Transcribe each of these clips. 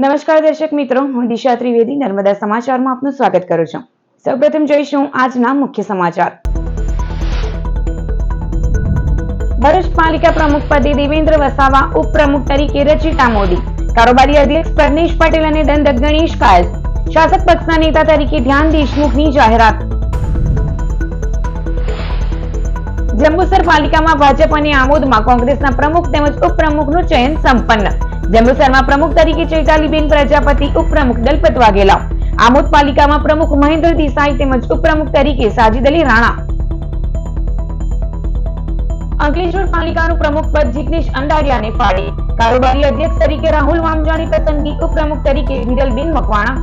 નમસ્કાર દર્શક મિત્રો, હું દિશા ત્રિવેદી નર્મદા સમાચારમાં આપનું સ્વાગત કરું છું. સૌપ્રથમ જોઈશું આજના મુખ્ય સમાચાર. ભરૂચ પાલિકા પ્રમુખ પદે દેવેન્દ્ર વસાવા, ઉપપ્રમુખ તરીકે રચિતા મોદી, કારોબારી અધ્યક્ષ પ્રજ્ઞેશ પટેલ અને દંડક ગણેશ કાયસ, શાસક પક્ષના નેતા તરીકે ધ્યાન દેશમુખની જાહેરાત. જંબુસર પાલિકામાં ભાજપ અને આમોદમાં કોંગ્રેસના પ્રમુખ તેમજ ઉપપ્રમુખનું ચયન સંપન્ન. જંબુસરમાં પ્રમુખ તરીકે ચૈતાલીબેન પ્રજાપતિ, ઉપપ્રમુખ દલપત વાઘેલા. આમોદ પાલિકામાં પ્રમુખ મહેન્દ્ર દેસાઈ તેમજ ઉપપ્રમુખ તરીકે સાજીદ અલી રાણા. અંકલેશ્વર પાલિકાનું પ્રમુખ પદ જિગ્નેશ અંડારિયાને ફાળે. કારોબારી અધ્યક્ષ તરીકે રાહુલ વામજાની પસંદગી, ઉપપ્રમુખ તરીકે હિરલબેન મકવાણા.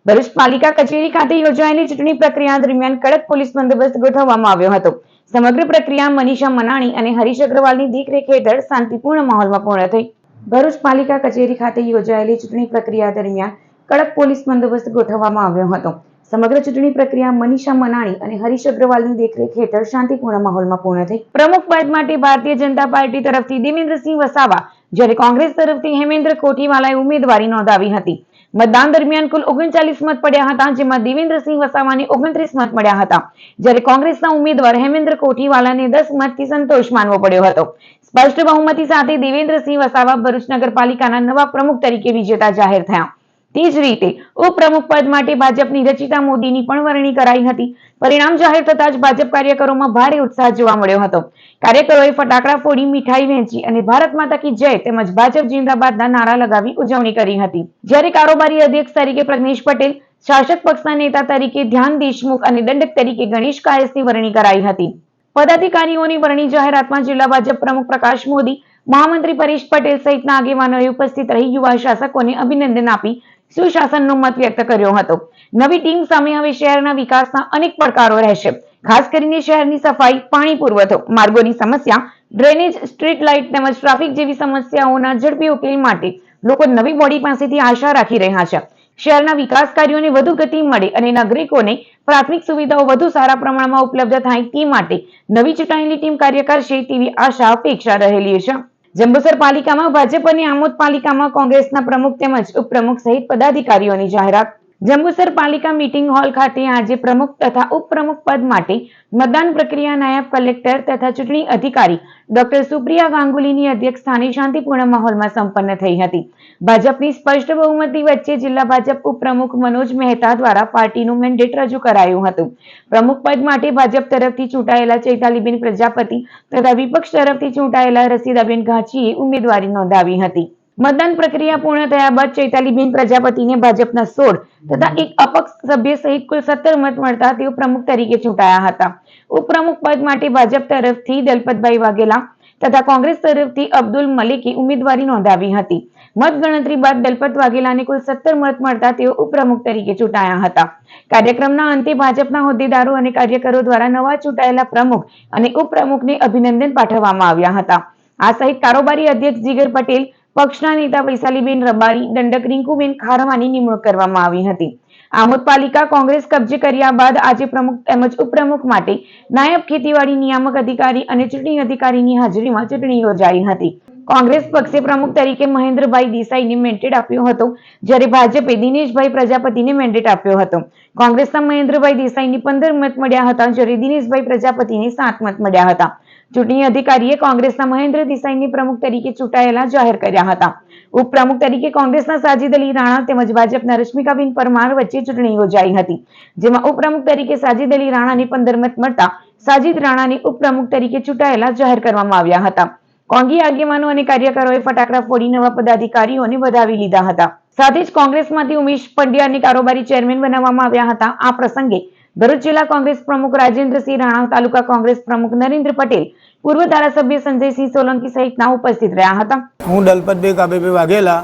ભરૂચ પાલિકા કચેરી ખાતે યોજાયેલી ચૂંટણી પ્રક્રિયા દરમિયાન કડક પોલીસ બંદોબસ્ત ગોઠવવામાં આવ્યો હતો. સમગ્ર પ્રક્રિયા મનીષા મનાણી અને હરીશ અગ્રવાલની દેખરેખ હેઠળ શાંતિપૂર્ણ માહોલમાં પૂર્ણ થઈ. ભરૂચ પાલિકા કચેરી ખાતે યોજાયેલી ચૂંટણી પ્રક્રિયા દરમિયાન કડક પોલીસ બંદોબસ્ત ગોઠવવામાં આવ્યો હતો. સમગ્ર ચૂંટણી પ્રક્રિયા મનીષા મનાણી અને હરીશ અગ્રવાલની દેખરેખ હેઠળ શાંતિપૂર્ણ માહોલમાં પૂર્ણ થઈ. પ્રમુખ પદ માટે ભારતીય જનતા પાર્ટી તરફથી દેવેન્દ્રસિંહ વસાવા, જ્યારે કોંગ્રેસ તરફથી હેમેન્દ્ર કોઠીવાલાએ ઉમેદવારી નોંધાવી હતી. મતદાન દરમિયાન કુલ 39 મત પડ્યા હતા, જેમાં દેવેન્દ્રસિંહ વસાવાને 29 મત મળ્યા હતા, જ્યારે કોંગ્રેસના ઉમેદવાર હેમેન્દ્ર કોઠીવાલાને 10 મતથી સંતોષ માનવો પડ્યો હતો. સ્પષ્ટ બહુમતી સાથે દેવેન્દ્રસિંહ વસાવા ભરૂચ નગરપાલિકાના નવા પ્રમુખ તરીકે વિજેતા જાહેર થયા. તે જ રીતે ઉપપ્રમુખ પદ માટે ભાજપની રચિતા મોદીની પણ વરણી કરાઈ હતી. પરિણામ જાહેર થતા જ ભાજપ કાર્યકરોમાં ભારે ઉત્સાહ જોવા મળ્યો હતો. કાર્યકરોએ ફટાકડા ફોડી, મીઠાઈ વહેંચી અને ભારત માતા કી જય તેમજ ભાજપ જિંદાબાદના નારા લગાવી ઉજવણી કરી હતી. જ્યારે કારોબારી અધ્યક્ષ તરીકે પ્રજ્ઞેશ પટેલ, શાસક પક્ષના નેતા તરીકે ધ્યાન દેશમુખ અને દંડક તરીકે ગણેશ કાયસની વરણી કરાઈ હતી. પદાધિકારીઓની વરણી જાહેરાતમાં જિલ્લા ભાજપ પ્રમુખ પ્રકાશ મોદી, મહામંત્રી પરેશ પટેલ સહિતના આગેવાનોએ ઉપસ્થિત રહી યુવા શાસકોને અભિનંદન આપી સુશાસનનો મત વ્યક્ત કર્યો હતો. નવી ટીમ સામે હવે શહેરના વિકાસના અનેક પડકારો રહેશે. ખાસ કરીને શહેરની સફાઈ, પાણી પુરવઠો, માર્ગોની સમસ્યા, ડ્રેનેજ, સ્ટ્રીટ લાઇટ તેમજ ટ્રાફિક જેવી સમસ્યાઓના ઝડપી ઉકેલ માટે લોકો નવી બોડી પાસેથી આશા રાખી રહ્યા છે. શહેરના વિકાસ કાર્યોને વધુ ગતિ મળે અને નાગરિકોને પ્રાથમિક સુવિધાઓ વધુ સારા પ્રમાણમાં ઉપલબ્ધ થાય તે માટે નવી ચૂંટાયેલી ટીમ કાર્ય કરશે તેવી આશા અપેક્ષા રહેલી છે. જંબુસર પાલિકામાં ભાજપ અને આમોદ પાલિકામાં કોંગ્રેસના પ્રમુખ તેમજ ઉપપ્રમુખ સહિત પદાધિકારીઓની જાહેરાત. જંબુસર પાલિકા મીટિંગ હોલ ખાતે આજે પ્રમુખ તથા ઉપપ્રમુખ પદ માટે મતદાન પ્રક્રિયા નાયબ કલેક્ટર તથા ચૂંટણી અધિકારી ડોક્ટર સુપ્રિયા ગાંગુલીની અધ્યક્ષસ્થાને શાંતિપૂર્ણ માહોલમાં સંપન્ન થઈ હતી. ભાજપની સ્પષ્ટ બહુમતી વચ્ચે જિલ્લા ભાજપ ઉપપ્રમુખ મનોજ મહેતા દ્વારા પાર્ટીનું મેન્ડેટ રજૂ કરાયું હતું. પ્રમુખ પદ માટે ભાજપ તરફથી ચૂંટાયેલા ચૈતાલીબેન પ્રજાપતિ તથા વિપક્ષ તરફથી ચૂંટાયેલા રસીદાબેન ઘાંચીએ ઉમેદવારી નોંધાવી હતી. મતદાન પ્રક્રિયા પૂર્ણ થયા બાદ ચૈતાલીબેન પ્રજાપતિને ભાજપના 16 તથા એક અપક્ષ સભ્ય સહિત કુલ 17 મત મળતા તેઓ પ્રમુખ તરીકે ચૂંટાયા હતા. ઉપપ્રમુખ પદ માટે ભાજપ તરફથી દલપતભાઈ વાઘેલા તથા કોંગ્રેસ તરફથી અબ્દુલ મલિકે ઉમેદવારી નોંધાવી હતી. મત ગણતરી બાદ દલપત વાઘેલાને કુલ 17 મત મળતા તેઓ ઉપપ્રમુખ તરીકે ચૂંટાયા હતા. કાર્યક્રમના અંતે ભાજપના હોદ્દેદારો અને કાર્યકરો દ્વારા નવા ચૂંટાયેલા પ્રમુખ અને ઉપપ્રમુખને અભિનંદન પાઠવવામાં આવ્યા હતા. આ સહિત કારોબારી અધ્યક્ષ જીગર પટેલ, પક્ષના નેતા વૈશાલીબેન રબારી, દંડક રિંકુબેન ખારવાની નિમણૂક કરવામાં આવી હતી. આમોદ પાલિકા કોંગ્રેસ કબજે કર્યા બાદ આજે પ્રમુખ તેમજ ઉપપ્રમુખ માટે નાયબ ખેતીવાડી નિયામક અધિકારી અને ચૂંટણી અધિકારીની હાજરીમાં ચૂંટણી યોજાઈ હતી. કોંગ્રેસ પક્ષે પ્રમુખ તરીકે મહેન્દ્રભાઈ દેસાઈને મેન્ડેટ આપ્યો હતો, જ્યારે ભાજપે દિનેશભાઈ પ્રજાપતિને મેન્ડેટ આપ્યો હતો. કોંગ્રેસના મહેન્દ્રભાઈ દેસાઈને 15 મત મળ્યા હતા, જ્યારે દિનેશભાઈ પ્રજાપતિને 7 મત મળ્યા હતા. ચૂંટણી અધિકારીએ કોંગ્રેસના મહેન્દ્ર દેસાઈને પ્રમુખ તરીકે ચૂંટાયેલા જાહેર કર્યા હતા. ઉપપ્રમુખ તરીકે કોંગ્રેસના સાજીદ અલી રાણા તેમજ ભાજપના રશ્મિકાબેન પરમાર વચ્ચે ચૂંટણી યોજાઈ હતી, જેમાં ઉપપ્રમુખ તરીકે સાજીદ અલી રાણાને 15 મત મળતા સાજીદ રાણાને ઉપપ્રમુખ તરીકે ચૂંટાયેલા જાહેર કરવામાં આવ્યા હતા. કોંગી આગેવાનો અને કાર્યકરોએ ફટાકડા ફોડી નવા પદાધિકારીઓને વધાવી લીધા હતા. સાથે જ કોંગ્રેસમાંથી ઉમેશ પંડ્યાને કારોબારી ચેરમેન બનાવવામાં આવ્યા હતા. આ પ્રસંગે ભરૂચ જિલ્લા કોંગ્રેસ પ્રમુખ રાજેન્દ્રસિંહ રાણા, તાલુકા કોંગ્રેસ પ્રમુખ નરેન્દ્ર પટેલ, પૂર્વ ધારાસભ્ય સંજયસિંહ સોલંકી સહિતના ઉપસ્થિત રહ્યા હતા. હું દલપતભાઈ કાબેભાઈ વાઘેલા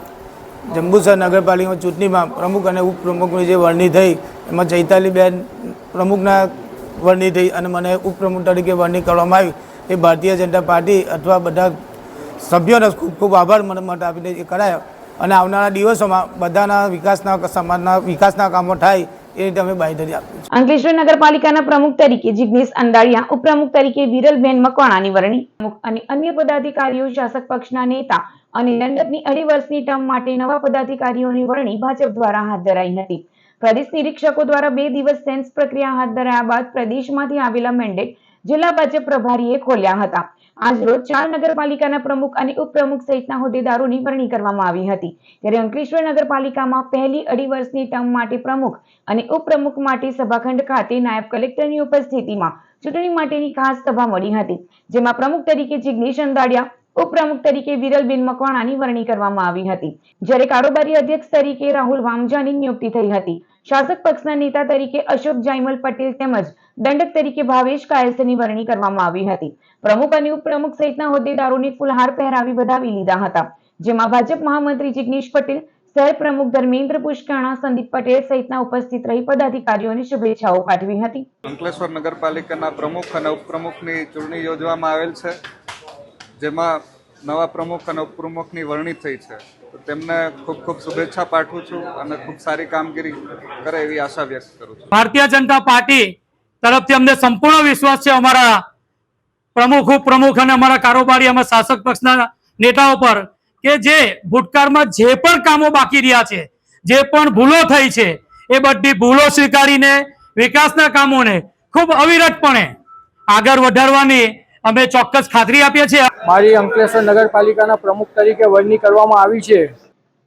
જંબુસર નગરપાલિકા ચૂંટણીમાં પ્રમુખ અને ઉપપ્રમુખની જે વરણી થઈ એમાં ચૈતાલીબેન પ્રમુખના વરણી થઈ અને મને ઉપપ્રમુખ તરીકે વરણી કરવામાં આવી. એ ભારતીય જનતા પાર્ટી અથવા બધા સભ્યોનો ખૂબ ખૂબ આભાર મને મત આપીને એ કરાયો અને આવનારા દિવસોમાં બધાના વિકાસના સમાજના વિકાસના કામો થાય એ રીતે અમે બાંયધરી આપીએ છીએ. અંકલેશ્વર નગરપાલિકાના પ્રમુખ તરીકે જિગ્નેશ અંદાડિયા, ઉપપ્રમુખ તરીકે વિરલબેન મકવાણાની વરણી અને અન્ય પદાધિકારીઓ શાસક પક્ષના નેતા અને દંડકની 2.5 વર્ષની ટર્મ માટે નવા પદાધિકારીઓની વરણી ભાજપ દ્વારા હાથ ધરાઈ હતી. પ્રદેશ નિરીક્ષકો દ્વારા 2 દિવસ સેન્સ પ્રક્રિયા હાથ ધરાયા બાદ પ્રદેશમાંથી આવેલા મેન્ડેટ જિલ્લા ભાજપ પ્રભારીએ ખોલ્યા હતા. આજરોજ 4 નગરપાલિકાના પ્રમુખ અને ઉપપ્રમુખ સહિતના હોદ્દેદારોની વરણી કરવામાં આવી હતી. ત્યારે અંકલેશ્વર નગરપાલિકામાં પહેલી 2.5 વર્ષની ટર્મ માટે પ્રમુખ અને ઉપપ્રમુખ માટે સભાખંડ ખાતે નાયબ કલેક્ટરની ઉપસ્થિતિમાં ચૂંટણી માટેની ખાસ સભા મળી હતી, જેમાં પ્રમુખ તરીકે જિગ્નેશ અંદાડિયા, ઉપપ્રમુખ તરીકે વિરલબેન મકવાણાની વરણી કરવામાં આવી હતી, જ્યારે કારોબારી અધ્યક્ષ તરીકે રાહુલ વામજાની નિયુક્તિ થઈ હતી. શાસક પક્ષના નેતા તરીકે અશોક જાયમલ પટેલ તેમજ દંડક તરીકે ભાવેશ કાયલસની વરણી કરવામાં આવી હતી. પ્રમુખ અને ઉપપ્રમુખ સહિતના હોદ્દેદારોને ફુલહાર પહેરાવી વધાવી લીધા હતા, જેમાં ભાજપ મહામંત્રી જિગ્નેશ પટેલ, શહેર પ્રમુખ ધર્મેન્દ્ર પુષ્કરણા, સંદીપ પટેલ સહિતના ઉપસ્થિત રહી પદાધિકારીઓને શુભેચ્છાઓ પાઠવી હતી. અંકલેશ્વર નગરપાલિકાના પ્રમુખ અને ઉપપ્રમુખની ચૂંટણી યોજવામાં આવેલ છે, જેમાં નવા પ્રમુખ અને ઉપપ્રમુખની વરણી થઈ છે. તો તેમને ખૂબ ખૂબ શુભેચ્છા પાઠવું છું અને ખૂબ સારી કામગીરી કરે એવી આશા વ્યક્ત કરું છું. ભારતીય જનતા પાર્ટી તરફથી અમને સંપૂર્ણ વિશ્વાસ છે અમારા પ્રમુખ, ઉપપ્રમુખ અને અમારા કારોબારી અમે શાસક પક્ષના નેતાઓ પર કે જે ભૂતકાળમાં જે પણ કામો બાકી રહ્યા છે, જે પણ ભૂલો થઈ છે, એ બધી ભૂલો સ્વીકારીને વિકાસના કામોને ખૂબ અવિરતપણે આગળ વધારવાની અમે ચોક્કસ ખાતરી આપીએ છીએ. મારી અંકલેશ્વર નગરપાલિકાના પ્રમુખ તરીકે વરણી કરવામાં આવી છે.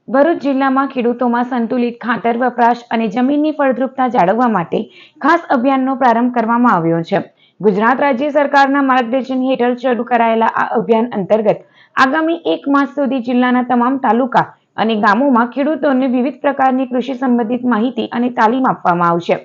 ભરૂચ જિલ્લામાં ખેડૂતોમાં સંતુલિત ખાતર વપરાશ અને જમીનની ફળદ્રુપતા જાળવવા માટે ખાસ અભિયાનનો પ્રારંભ કરવામાં આવ્યો છે. ગુજરાત રાજ્ય સરકારના માર્ગદર્શન હેઠળ શરૂ કરાયેલા આ અભિયાન અંતર્ગત આગામી 1 માસ સુધી જિલ્લાના તમામ તાલુકા અને ગામોમાં ખેડૂતોને વિવિધ પ્રકારની કૃષિ સંબંધિત માહિતી અને તાલીમ આપવામાં આવશે.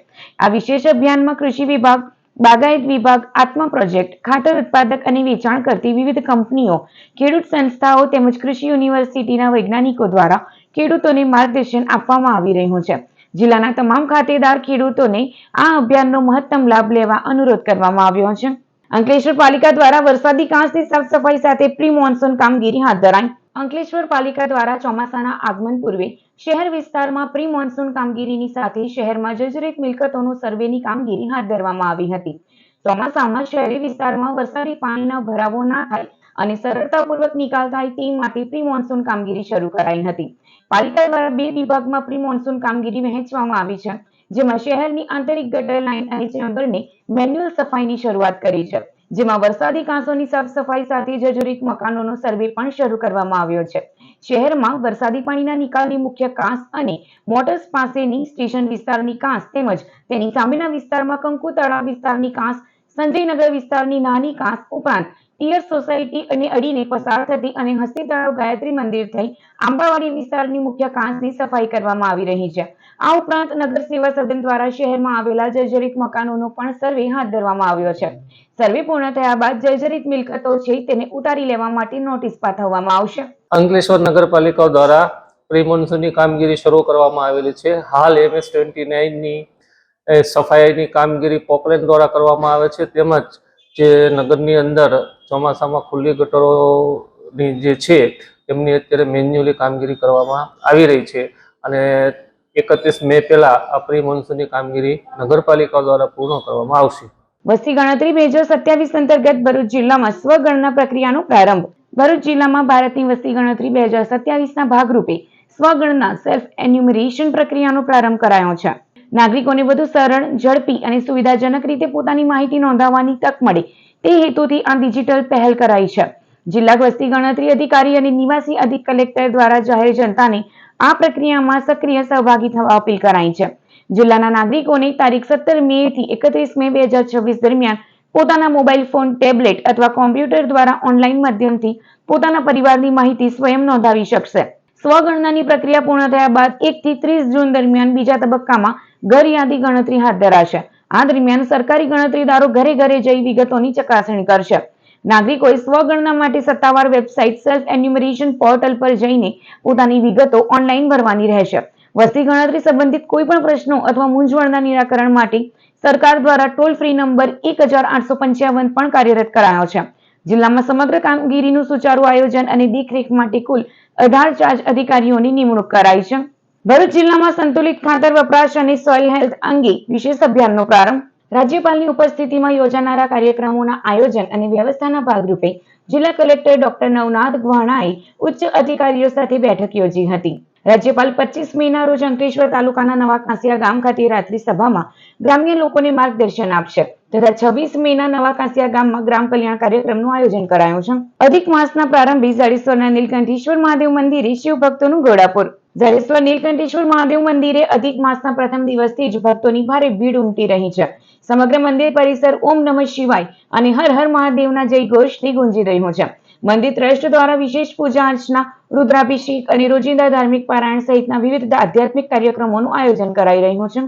આ વિશેષ અભિયાનમાં કૃષિ વિભાગ, બાગાયત વિભાગ, આત્મા પ્રોજેક્ટ, ખાતર ઉત્પાદક અને વેચાણ કરતી વિવિધ કંપનીઓ, ખેડૂત સંસ્થાઓ તેમજ કૃષિ યુનિવર્સિટીના વૈજ્ઞાનિકો દ્વારા ખેડૂતોને માર્ગદર્શન આપવામાં આવી રહ્યું છે. જિલ્લાના તમામ ખાતેદાર ખેડૂતોને આ અભિયાનનો મહત્તમ લાભ લેવા અનુરોધ કરવામાં આવ્યો છે. અંકલેશ્વર પાલિકા દ્વારા વરસાદી કાંસની સાફ સફાઈ સાથે પ્રી મોન્સૂન કામગીરી હાથ ધરાઈ. અંકલેશ્વર પાલિકા દ્વારા ચોમાસાના આગમન પૂર્વે શહેર વિસ્તારમાં પ્રી મોન્સૂન કામગીરીની સાથે શહેરમાં જર્જરિત મિલકતોનો સર્વેની કામગીરી હાથ ધરવામાં આવી હતી. ચોમાસામાં શહેરી વિસ્તારમાં વરસાદી પાણીનો ભરાવો ના થાય અને સરળતાપૂર્વક નિકાલ થાય તે માટે પ્રી મોન્સૂન કામગીરી શરૂ કરાઈ હતી. પાલિકા દ્વારા 2 વિભાગમાં પ્રી મોન્સૂન કામગીરી વહેંચવામાં આવી છે, જેમાં શહેરની આંતરિક ગટર લાઇન અને ચેમ્બરને મેન્યુઅલ સફાઈની શરૂઆત કરી છે, જેમાં વરસાદી કાંસોની સાફ સફાઈ સાથે જર્જરિત મકાનોનો સર્વે પણ શરૂ કરવામાં આવ્યો છે. શહેરમાં વરસાદી પાણીના નિકાલની મુખ્ય કાંસ અને મોટર્સ પાસેની સ્ટેશન વિસ્તારની કાંસ તેમજ તેની સામેના વિસ્તારમાં કંકુ તળાવ વિસ્તારની કાંસ, સંજયનગર વિસ્તારની નાની કાંસ ઉપરાંત ટીયર સોસાયટી અને અડીને પસાર થતી અને હસ્તી તળાવ, ગાયત્રી મંદિર થઈ આંબાવાડી વિસ્તારની મુખ્ય કાંસની સફાઈ કરવામાં આવી રહી છે. આ ઉપરાંત નગર સેવા સદન દ્વારા શહેરમાં આવેલા જર્જરિત મકાનોનો પણ સર્વે હાથ ધરવામાં આવ્યો છે. સર્વે પૂર્ણ થયા બાદ જર્જરિત મિલકતો છે તેને ઉતારી લેવા માટે નોટિસ પાઠવવામાં આવશે. અંકલેશ્વર નગરપાલિકા દ્વારા પ્રી મોન્સૂનની કામગીરી શરૂ કરવામાં આવેલી છે. હાલ MS-29ની સફાઈની કામગીરી પોકલેન દ્વારા કરવામાં આવે છે, તેમજ જે નગરની અંદર ચોમાસામાં ખુલ્લી ગટરોની જે છે તેમની અત્યારે મેન્યુઅલી કામગીરી કરવામાં આવી રહી છે અને 31 મે પહેલા આ પ્રી મોન્સૂનની કામગીરી નગરપાલિકા દ્વારા પૂર્ણ કરવામાં આવશે. વસ્તી ગણતરી 2027 અંતર્ગત ભરૂચ જિલ્લામાં સ્વગણના પ્રક્રિયાનો પ્રારંભ. ભરૂચ જિલ્લામાં ભારતની વસ્તી ગણતરી 2027ના ભાગરૂપે સ્વગણના સેલ્ફ એન્યુમરેશન પ્રક્રિયાનો પ્રારંભ કરાયો છે. નાગરિકોને વધુ સરળ, ઝડપી અને સુવિધાજનક રીતે પોતાની માહિતી નોંધાવવાની તક મળે તે હેતુથી આ ડિજિટલ પહેલ કરાઈ છે. જિલ્લા વસ્તી ગણતરી અધિકારી અને નિવાસી અધિક કલેક્ટર દ્વારા જાહેર જનતાને આ પ્રક્રિયામાં સક્રિય સહભાગી થવા અપીલ કરાઈ છે. જિલ્લાના નાગરિકોને તારીખ 17 મે થી 31 મે 2026 દરમિયાન પોતાના મોબાઈલ ફોન, ટેબ્લેટ અથવા કોમ્પ્યુટર દ્વારા ઓનલાઈન માધ્યમથી પોતાના પરિવારની માહિતી સ્વયં નોંધાવી શકશે. સ્વગણનાની પ્રક્રિયા પૂર્ણ થયા બાદ 1 થી 30 જૂન દરમિયાન બીજા તબક્કામાં ઘર યાદી ગણતરી હાથ ધરાશે. આ દરમિયાન સરકારી ગણતરીદારો ઘરે ઘરે જઈ વિગતોની ચકાસણી કરશે. નાગરિકોએ સ્વગણના માટે સત્તાવાર વેબસાઇટ સેલ્ફ એન્યુમરેશન પોર્ટલ પર જઈને પોતાની વિગતો ઓનલાઈન ભરવાની રહેશે. વસ્તી ગણતરી સંબંધિત કોઈ પણ પ્રશ્નો અથવા મૂંઝવણના નિરાકરણ માટે સરકાર દ્વારા ટોલ ફ્રી નંબર 1855 પણ કાર્યરત કરાયો છે. જિલ્લામાં સમગ્ર કામગીરીનું સુચારુ આયોજન અને દેખરેખ માટે કુલ 18 ચાર્જ અધિકારીઓની નિમણૂક કરાઈ છે. ભરૂચ જિલ્લામાં સંતુલિત ખાતર વપરાશ અને સોઇલ હેલ્થ અંગે વિશેષ અભિયાનનો પ્રારંભ. રાજ્યપાલની ઉપસ્થિતિમાં યોજાનારા કાર્યક્રમોના આયોજન અને વ્યવસ્થાના ભાગરૂપે જિલ્લા કલેક્ટર ડોક્ટર નવનાથ ગવાણાએ ઉચ્ચ અધિકારીઓ સાથે બેઠક યોજી હતી. રાજ્યપાલ 25 મેના રોજ અંકલેશ્વર તાલુકાના નવા કાંસિયા ગામ ખાતે રાત્રિ સભામાં ગ્રામ્ય લોકોને માર્ગદર્શન આપશે તથા 26 મેના નવા કાંસિયા ગામમાં ગ્રામ કલ્યાણ કાર્યક્રમનું આયોજન કરાયું છે. અધિક માસના પ્રારંભે જાડેશ્વરના નીલકંઠેશ્વર મહાદેવ મંદિરે શિવ ભક્તોનું ઘોડાપુર. જાડેશ્વર નીલકંઠેશ્વર મહાદેવ મંદિરે અધિક માસના પ્રથમ દિવસથી જ ભક્તોની ભારે ભીડ ઉમટી રહી છે. સમગ્ર મંદિર પરિસર ઓમ નમઃ શિવાય અને હર હર મહાદેવના જય ઘોષથી ગુંજી રહ્યું છે. મંદિર ટ્રસ્ટ દ્વારા વિશેષ પૂજા અર્ચના, રુદ્રાભિષેક અને રોજિંદા ધાર્મિક પારાયણ સહિતના વિવિધ આધ્યાત્મિક કાર્યક્રમોનું આયોજન કરાઈ રહ્યું છે.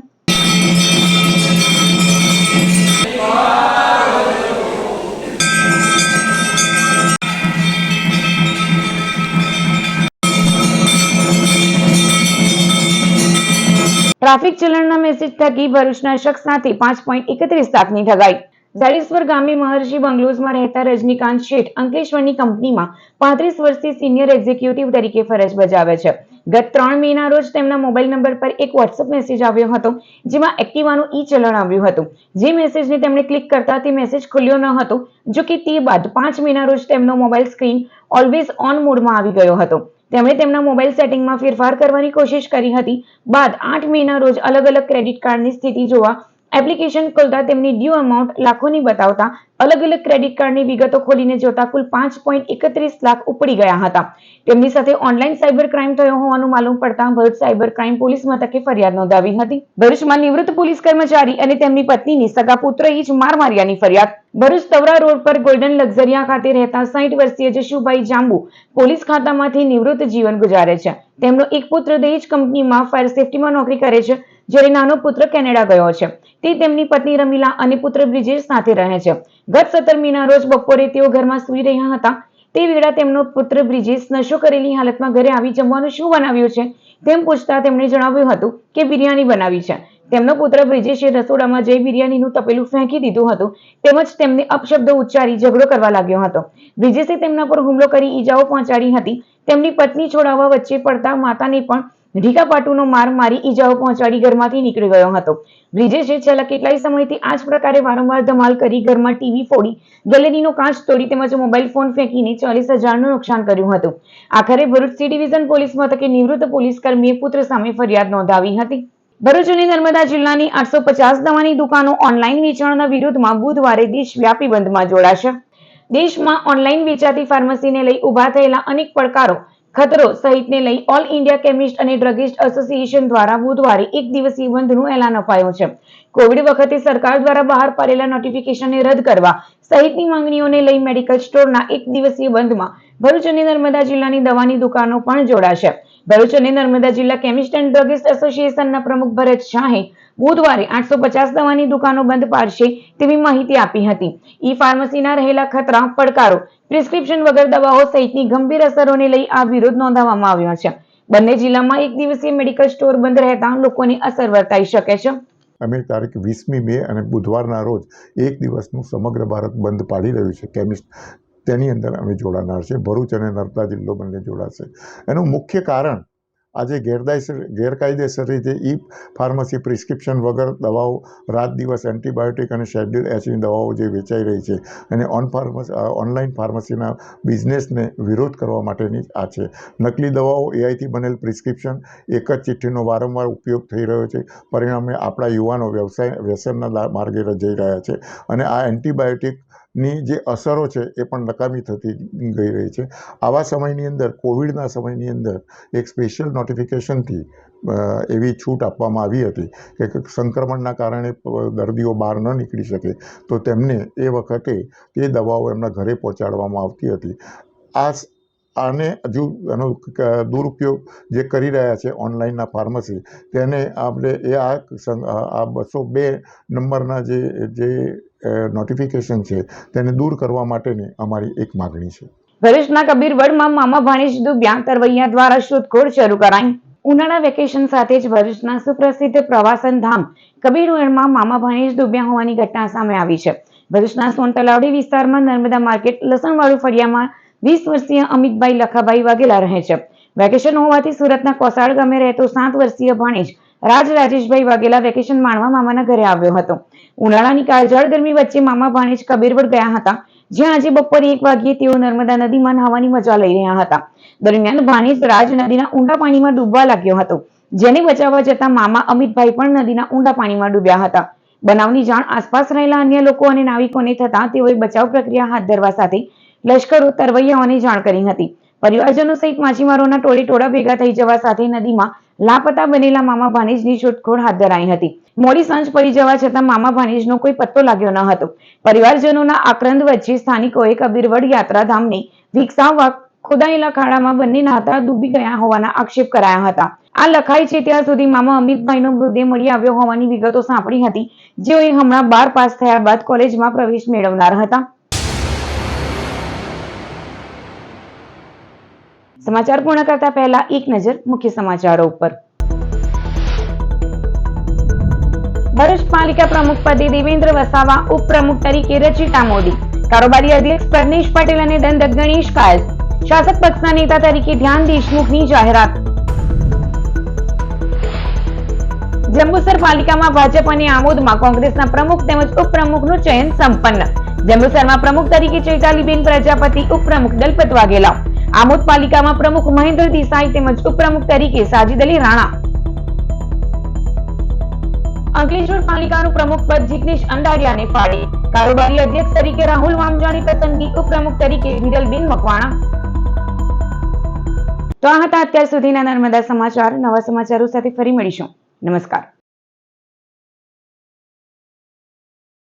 ટ્રાફિક ચલણના મેસેજ થકી ભરૂચના શખ્સ સાથે 5.31 લાખની ઠગાઈ. જાડેશ્વર ગામે મહર્ષિ બંગલોઝમાં રહેતા રજનીકાંત શેઠ અંકલેશ્વરની કંપનીમાં 35 વર્ષથી સિનિયર એક્ઝિક્યુટિવ તરીકે ફરજ બજાવે છે. ગત 3 મેના રોજ તેમના મોબાઈલ નંબર પર એક વોટ્સએપ મેસેજ આવ્યો હતો, જેમાં એક્ટિવાનું ચલણ આવ્યું હતું. જે મેસેજને તેમણે ક્લિક કરતા તે મેસેજ ખુલ્યો ન હતો. જો કે તે બાદ 5 મેના રોજ તેમનો મોબાઈલ સ્ક્રીન ઓલવેઝ ઓન મોડમાં આવી ગયો હતો. તેમણે તેમના મોબાઈલ સેટિંગમાં ફેરફાર કરવાની કોશિશ કરી હતી. બાદ 8 મેના રોજ અલગ અલગ ક્રેડિટ કાર્ડની સ્થિતિ જોવા એપ્લિકેશન ખોલતા તેમની ડ્યુ અમાઉન્ટ લાખોની બતાવતા અલગ અલગ ક્રેડિટ કાર્ડની વિગતો ખોલીને જોતા કુલ 5.31 લાખ ઉપડી ગયા હતા. તેમની સાથે ઓનલાઈન સાયબર ક્રાઇમ થયો હોવાનું માલુમ પડતા ભરૂચ સાયબર ક્રાઇમ પોલીસ મથકે ફરિયાદ નોંધાવી હતી. ભરૂચમાં નિવૃત્ત પોલીસ કર્મચારી અને તેમની પત્નીની સગા પુત્રએ જ માર માર્યાની ફરિયાદ. ભરૂચ તવરા રોડ પર ગોલ્ડન લક્ઝરિયા ખાતે રહેતા 60 વર્ષીય જશુભાઈ જાંબુ પોલીસ ખાતામાંથી નિવૃત્ત જીવન ગુજારે છે. તેમનો એક પુત્ર દહેજ કંપનીમાં ફાયર સેફટીમાં નોકરી કરે છે, જ્યારે નાનો પુત્ર કેનેડા ગયો છે. તે તેમની પત્ની રમીલા અને પુત્ર બ્રિજેશ સાથે રહે છે. ગત 17 મીના રોજ બપોરે તેઓ ઘરમાં સૂઈ રહ્યા હતા. તે વેળા તેમનો પુત્ર બ્રિજેશ નશો કરેલી હાલતમાં ઘરે આવી જમવાનું શું બનાવ્યું છે તેમ પૂછતા તેમણે જણાવ્યું હતું કે બિરયાની બનાવી છે. તેમનો પુત્ર બ્રિજેશે રસોડામાં જઈ બિરયાનીનું તપેલું ફેંકી દીધું હતું, તેમજ તેમને અપશબ્દો ઉચ્ચારી ઝઘડો કરવા લાગ્યો હતો. બ્રિજેશે તેમના પર હુમલો કરી ઈજાઓ પહોંચાડી હતી. તેમની પત્ની છોડાવવા વચ્ચે પડતા માતાને પણ ઢીકાપાટુનો માર મારી ઈજાઓ પહોંચાડી ઘરમાંથી નીકળી ગયો હતો. બ્રિજેશે છેલ્લા કેટલાય સમયથી આ જ પ્રકારે વારંવાર ધમાલ કરી ઘરમાં ટીવી ફોડી, ગેલેરીનો કાચ તોડી તેમજ મોબાઈલ ફોન ફેંકીને 40,000નું નુકસાન કર્યું હતું. આખરે ભરૂચ સી ડિવિઝન પોલીસ મથકે નિવૃત્ત પોલીસ કર્મીએ પુત્ર સામે ફરિયાદ નોંધાવી હતી. ભરૂચ અને નર્મદા જિલ્લાની 850 દવાની દુકાનો ઓનલાઈન વેચાણના વિરોધમાં બુધવારે દેશવ્યાપી બંધમાં જોડાશે. દેશમાં ઓનલાઈન વેચાતી ફાર્મસીને લઈ ઉભા થયેલા અનેક પડકારો, ખતરો સહિતને લઈ ઓલ ઇન્ડિયા કેમિસ્ટ અને ડ્રગિસ્ટ એસોસિએશન દ્વારા બુધવારે એક દિવસીય બંધનું એલાન અપાયું છે. કોવિડ વખતે સરકાર દ્વારા બહાર પાડેલા નોટિફિકેશનને રદ કરવા સહિતની માંગણીઓને લઈ મેડિકલ સ્ટોરના એક દિવસીય બંધમાં ભરૂચ અને નર્મદા જિલ્લાની દવાની દુકાનો પણ જોડાશે. ભરૂચ અને નર્મદા જિલ્લા કેમિસ્ટ એન્ડ ડ્રગિસ્ટ એસોસિએશનના પ્રમુખ ભરત શાહે બુધવારે 850 દવાની દુકાનો બંધ પાડશે તેવી માહિતી આપી હતી. ઈ ફાર્મસીના રહેલા ખતરા, પડકારો, પ્રિસ્ક્રિપ્શન વગર દવાઓ સહિતની ગંભીર અસરોને લઈ આ વિરોધ નોંધાવવામાં આવ્યો છે. બંને જિલ્લામાં એક દિવસીય મેડિકલ સ્ટોર બંધ રહેતા લોકોને અસર વર્તાઈ શકે છે. અમે તારીખ 20મી મે અને બુધવારના રોજ એક દિવસનું સમગ્ર ભારત બંધ પાડી રહ્યું છે કેમિસ્ટ. તેની અંદર અમે જોડાનાર છે. ભરૂચ અને નર્મદા જિલ્લો બંને જોડાશે. એનું મુખ્ય કારણ આજે ગેરકાયદેસર રીતે ઈ ફાર્મસી પ્રિસ્ક્રિપ્શન વગર દવાઓ, રાત દિવસ એન્ટીબાયોટિક અને શેડ્યુલ એચની દવાઓ જે વેચાઈ રહી છે અને ઓનલાઈન ફાર્મસીના બિઝનેસને વિરોધ કરવા માટેની આ છે. નકલી દવાઓ, એઆઈથી બનેલ પ્રિસ્ક્રિપ્શન, એક જ ચિઠ્ઠીનો વારંવાર ઉપયોગ થઈ રહ્યો છે. પરિણામે આપણા યુવાનો વ્યસનના માર્ગે જઈ રહ્યા છે અને આ એન્ટીબાયોટિક ની જે અસરો છે એ પણ નકામી થતી ગઈ રહી છે. આવા સમયની અંદર, કોવિડના સમયની અંદર એક સ્પેશિયલ નોટિફિકેશનથી એવી છૂટ આપવામાં આવી હતી કે સંક્રમણના કારણે દર્દીઓ બહાર ન નીકળી શકે તો તેમને એ વખતે તે દવાઓ એમના ઘરે પહોંચાડવામાં આવતી હતી. આને હજુ એનો દુરુપયોગ જે કરી રહ્યા છે ઓનલાઈનના ફાર્મસી, તેને આપણે આ 202 નંબરના જે નોટિફિકેશન છે તેને દૂર કરવા માટેની અમારી એક માગણી છે. ભરૂચના કબીરવડમાં મામા ભાણેજ દુબિયા તરવૈયા દ્વારા શોધખોળ શરૂ કરાઈ. ઉનાળા વેકેશન સાથે જ ભરૂચના સુપ્રસિદ્ધ પ્રવાસન ધામ કબીરવડમાં મામા ભાણેજ દુબિયા હોવાની ઘટના સામે આવી છે. ભરૂચના સોન તલાવડી વિસ્તારમાં નર્મદા માર્કેટ લસણવાળું ફળિયામાં 20 વર્ષીય અમિતભાઈ લખાભાઈ વાઘેલા રહે છે. વેકેશન હોવાથી સુરતના કોસાડ ગામે રહેતો 7 વર્ષીય ભાણેજ રાજેશભાઈ વાઘેલા વેકેશન માણવા મામાના ઘરે આવ્યો હતો. ઉનાળાની કાળઝાળ ગરમી વચ્ચે મામા ભાણેજ કબીરવડ ગયા હતા, જ્યાં આજે બપોરે 1 વાગ્યે તેઓ નર્મદા નદીમાં નહાવાની મજા લઈ રહ્યા હતા. દરમિયાન ભાણેજ રાજ નદીના ઊંડા પાણીમાં ડૂબવા લાગ્યો હતો, જેને બચાવવા જતા મામા અમિતભાઈ પણ નદીના ઊંડા પાણીમાં ડૂબ્યા હતા. બનાવની જાણ આસપાસ રહેલા અન્ય લોકો અને નાવિકોને થતા તેઓએ બચાવ પ્રક્રિયા હાથ ધરવા સાથે લશ્કરો તરવૈયાઓને જાણ કરી હતી. પરિવારજનો સહિત માછીમારોના ટોળા ભેગા થઈ જવા સાથે નદીમાં લાપતા બનેલા મામા ભાણેજની શોધખોળ હાથ ધરાઈ હતી. મોડી સાંજ પડી જવા છતાં મામા ભાણેજનો કોઈ પત્તો લાગ્યો ન હતો. પરિવારજનોના આક્રંદ વચ્ચે સ્થાનિકોએ કબીરવડ યાત્રાધામને વિકસાવવા ખોદાયેલા ખાડામાં બંને નાહતા ડૂબી ગયા હોવાના આક્ષેપ કરાયા હતા. આ લખાય છે ત્યાં સુધી મામા અમિતભાઈનો મૃતદેહ મળી આવ્યો હોવાની વિગતો સાંપડી હતી, જેઓએ હમણાં 12 પાસ થયા બાદ કોલેજમાં પ્રવેશ મેળવનાર હતા. સમાચાર પૂર્ણ કરતા પહેલા એક નજર મુખ્ય સમાચારો ઉપર. ભરૂચ પાલિકા પ્રમુખ પદે દેવેન્દ્ર વસાવા, ઉપપ્રમુખ તરીકે રચિતા મોદી, કારોબારી અધ્યક્ષ પ્રજ્ઞેશ પટેલ અને દંડક ગણેશ કાયલ, શાસક પક્ષના નેતા તરીકે ધ્યાન દેશમુખની જાહેરાત. જંબુસર પાલિકામાં ભાજપ અને આમોદમાં કોંગ્રેસના પ્રમુખ તેમજ ઉપપ્રમુખનું ચયન સંપન્ન. જંબુસરમાં પ્રમુખ તરીકે ચૈતાલીબેન પ્રજાપતિ, ઉપપ્રમુખ દલપત વાઘેલા. આમોદ પાલિકામાં પ્રમુખ મહેન્દ્ર દેસાઈ તેમજ ઉપપ્રમુખ તરીકે સાજિદ અલી રાણા. અંકલેશ્વર પાલિકાનું પ્રમુખ પદ જિગ્નેશ અંડારિયાને ફાળે. કારોબારી અધ્યક્ષ તરીકે રાહુલ વામજાની પસંદગી, ઉપપ્રમુખ તરીકે વિરલબેન મકવાણા. તો આ હતા અત્યાર સુધીના નર્મદા સમાચાર. નવા સમાચારો સાથે ફરી મળીશું. નમસ્કાર.